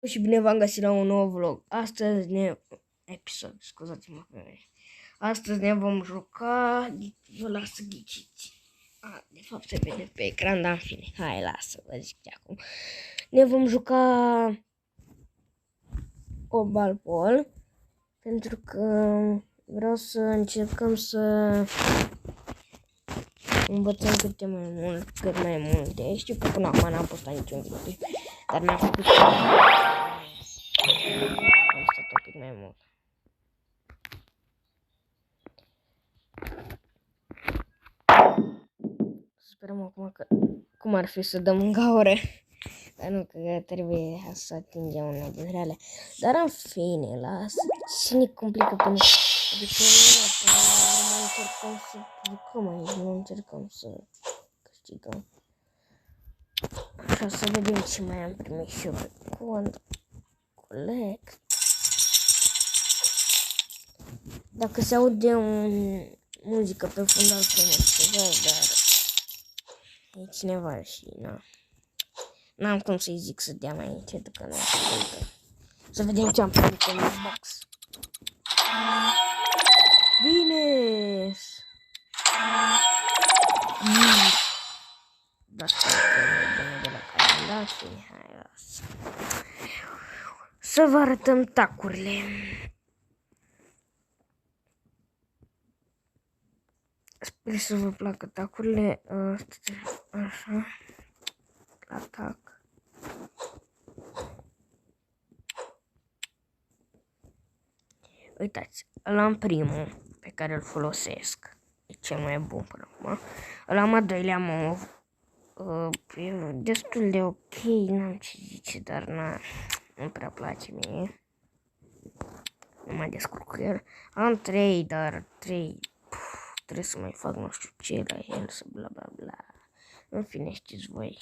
Și bine v-am găsit la un nou vlog. Episod, scuzați-mă pe mine. Astăzi ne vom juca, vă las să ghiciți. De fapt se vede pe ecran, dar în fine, hai, lasă, vă zic de acum. Ne vom juca Obal Ball, pentru că vreau să încercăm să învățăm cât mai multe. Știu că până acum n-am postat niciun video, dar mi-am făcut am stat un pic mai mult. Sperăm acum că cum ar fi să dăm în gaură. Dar nu, că trebuie să atingem una din reale. Dar în fine, lasă. Și ne complică până... Adică nu încercăm să jucăm aici, nu încercăm să câștigăm. Așa, să vedem ce mai am primit și eu pe cont. Collect. Dacă se aude muzică pe fundal, să mă scuzați, dar e cineva și n-am cum să-i zic să dea mai încet, că nu ascultă. Să vedem ce am primit în box. Bine! Da, de la calendar și hai, lasă. Să vă arătăm tacurile. Sper să vă placă tacurile. Așa. Atac. Uitați, ăla în primul pe care îl folosesc. E cel mai bun până acum. Ăla am a doilea mov. E destul de ok, n-am ce zice, dar nu prea place mie. Nu mai descurc cu el. Am 3, dar 3 trebuie să mai fac nu știu ce la el, să bla bla bla. În fine, știți voi.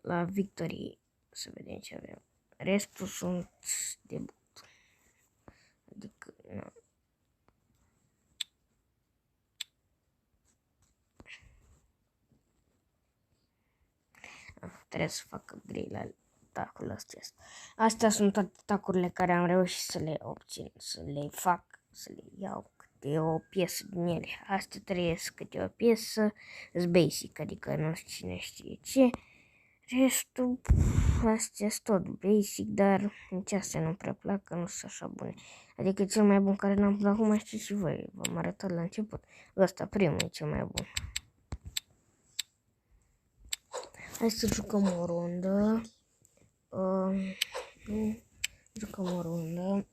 La Victory să vedem ce avem. Restul sunt debut. Adică, nu. Trebuie să fac upgrade la tacul ăsta. Astea sunt toate tacurile care am reușit să le obțin, să le fac, să le iau câte o piesă din ele. Astea trăiesc câte o piesă, sunt basic, adică nu știu cine știe ce. Restul, astea sunt tot basic, dar nici astea nu prea plac, că nu sunt așa bune. Adică cel mai bun care n-am până acum, știți și voi, v-am arătat la început. Ăsta primul e cel mai bun. Hai să jucăm o rundă. Jucăm o rundă.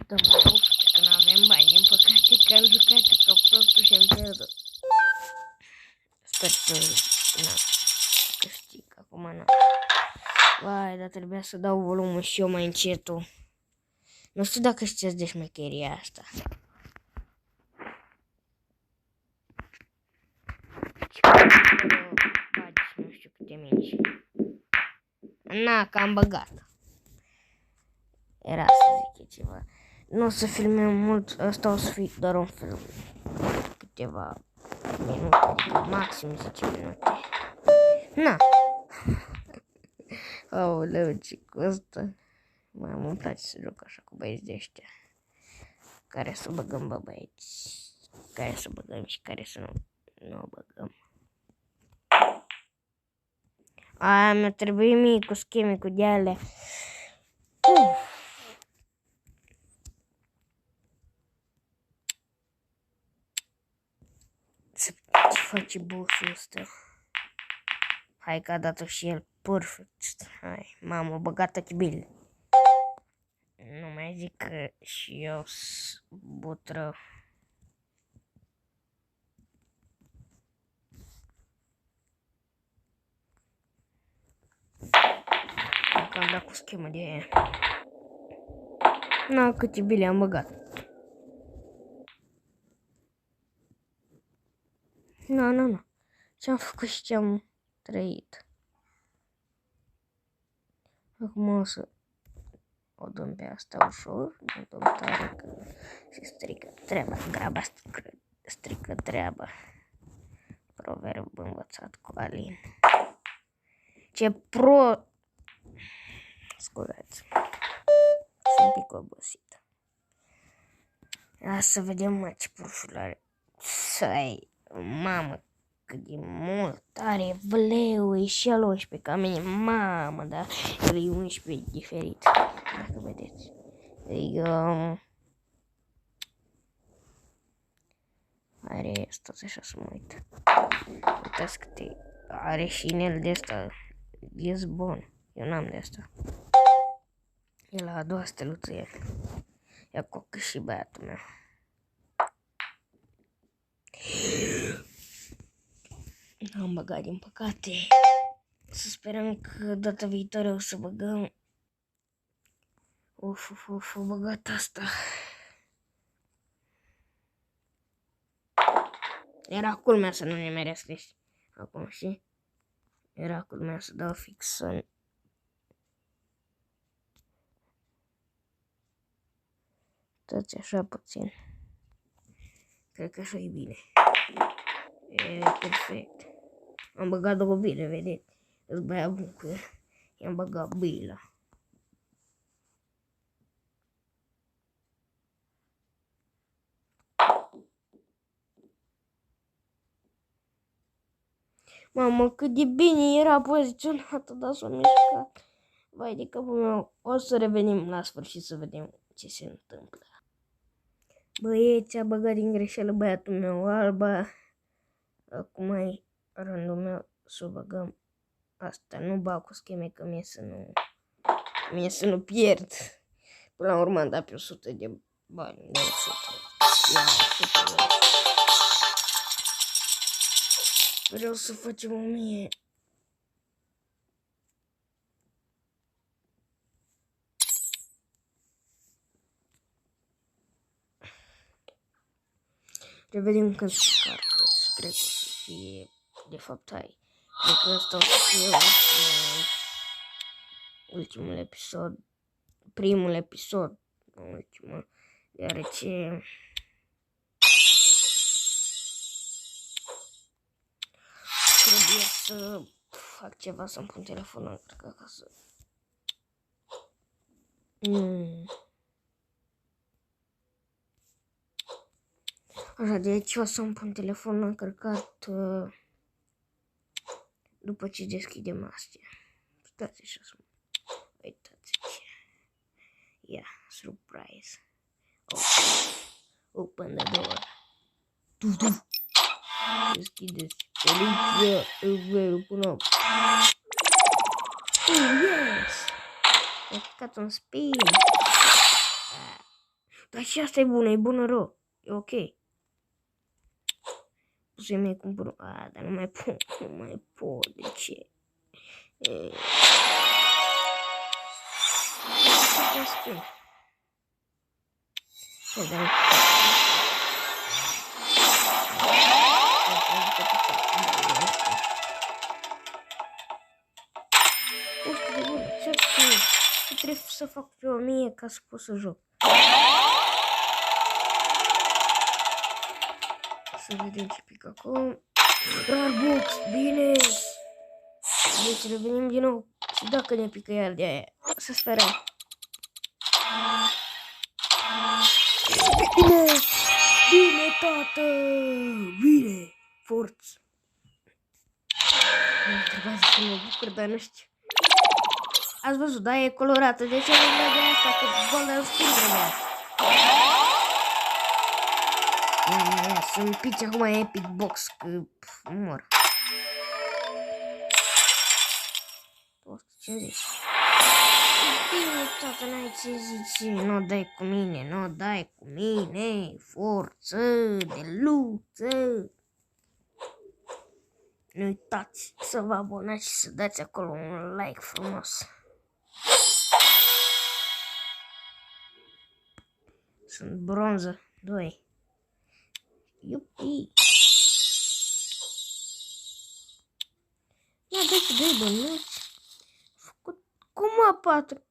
Dăm o ruptă, că nu avem bani. Din păcate că am jucat ca prostul și am pierdut. Sper să câștig. Acum nu. Vai, dar trebuia să dau volumul și eu mai încetul. Nu știu dacă știți de șmecheria asta. Nu știu câte mici. Că am băgat. Era să zic ceva. Nu o să filmăm mult, ăsta o să fie doar un film. Câteva minute, adică maxim 10 minute. Aoleu, ce costă. Îmi place să joc așa cu băieți de ăștia. Care să băgăm, băieți. Care să băgăm și care să nu o băgăm. Mi-a trebuit mie cu scheme cu de-alea. Ce face boss-ul ăsta? Hai că a dat-o și el perfect. Hai, m-am băgat chibil. Nu mai zic că și eu sunt butră. Dacă am dat cu schemă de aia. Câte bile am băgat. Ce-am făcut și ce-am trăit. Acum o să O dăm pe asta ușor, nu dăm tare că se strică treaba, graba strică treaba. Proverb învățat cu Alin. Ce pro... Scuzați. Sunt un pic obosit. Ia să vedem, mă, ce purșulare. Să-i, mamă, cât de mult are vleu, e și al 11 ca mine, mamă, dar el e 11 diferit, dacă vedeți. Are, stați așa să mă uit. Uitați câte, are și inel de asta, e bun, eu n-am de asta. E la a doua steluță el. Ia cocă și băiatul meu. N-am băgat din păcate. Să sperăm că data viitoare o să băgăm. Uf, o băgat asta. Era culmea să nu ne meresc acum, și era culmea să dau fix să... Toți așa puțin. Cred că așa e bine. E perfect. Am băgat două bile, vedeți? Îți băia bun cu el. I-am băgat bila. Mamă, cât de bine era poziționată, dar s-a mișcat. Vai de capul meu, o să revenim la sfârșit să vedem ce se întâmplă. Băieți, a băgat din greșeală băiatul meu alba. Acum e rândul meu să o băgăm. Asta nu bag cu scheme, că mie să nu pierd. Până la urmă am dat pe 100 de bani, de 100. Ia, 100 de. Vreau să facem 1000. Revedem când se carcă și cred că o să fie, de fapt, hai. Cred că ăsta o să fie ultimul episod, primul episod, nu ultimul, deoarece trebuie să fac ceva, să-mi pun telefonul încărcat ca să... Așa, deci o să-mi pun telefonul încărcat după ce deschidem astea. Stați așa să mă... Uitați ce... Ia, surprise. Open the door. Deschideți. Poliția, eu până... Yes! Mi-a picat un spin. Dar și asta e bună rău. E ok. O să-i mai cumpăr... dar nu mai pot, de ce? Spin. Trebuie să fac pe 1000 ca să pot să joc. Să vedem ce pică acum. Rarbox, bine! Deci revenim din nou. Și dacă ne pică iar de aia, să sperăm. Bine! Bine, tată! Bine! Forță! Nu trebuie să mă bucur, dar nu știu. Ați văzut, da, e colorată. De ce nu merge asta? Că golden skin trebuia. Să-mi pici acum Epic Box, că mor. 250. Bine, tată, n-ai ce zici. Nu dai cu mine, nu dai cu mine. Forță de luță. Nu uitați să vă abonați și să dați acolo un like frumos. Sunt bronză 2. Iupi! Ia dă-ți 2 bănuți. Făcut cum a 4?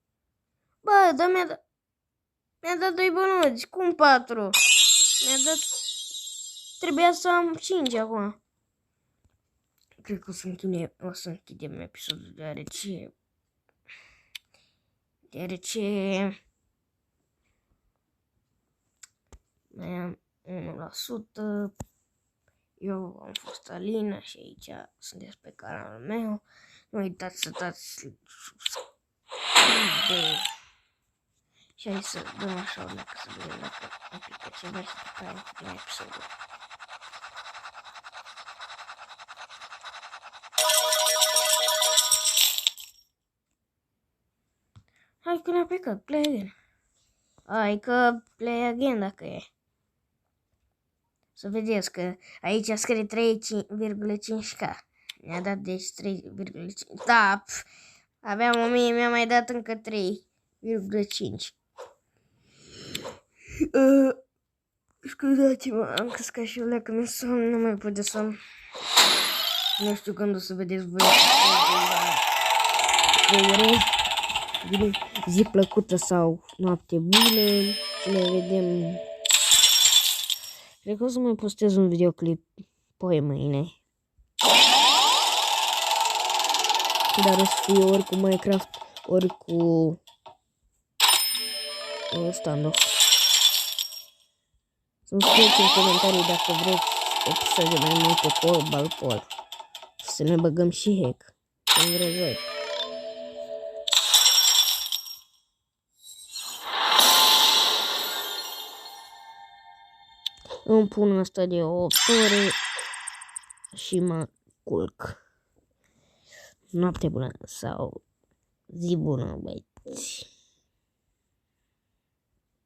Bă, dar mi-a dat 2 bănuți. Cum 4? Mi-a dat... Trebuia să am 5 acum. Cred că o să închidem episodul deoarece mai am 1%. Eu am fost Alina și aici sunteți pe canalul meu. Nu uitați să dați subscribe. Și hai să dăm așa o like să vedem dacă aplică ceva și după aia închidem episodul. Hai că ne-a plecat, play again. Hai că play again dacă e. Să vedeți că aici scrie 3,5k. Mi-a dat deci 3,5. Da, aveam 1000, mi-a mai dat încă 3,5. Scuzați-mă, am căscat și eu că mi-e somn, nu mai pot de somn. Nu știu când o să vedeți voi. Zi plăcută sau noapte bună. Să ne vedem. Cred că o să mai postez un videoclip poi mâine. Dar o să fie ori cu Minecraft, ori cu standoff. Să-mi scrieți în comentarii dacă vreți episoade mai multe cu Balpol. Să ne băgăm și hack. Când vreți voi. Îmi pun asta de 8 ore și mă culc. Noapte bună sau zi bună, băieți.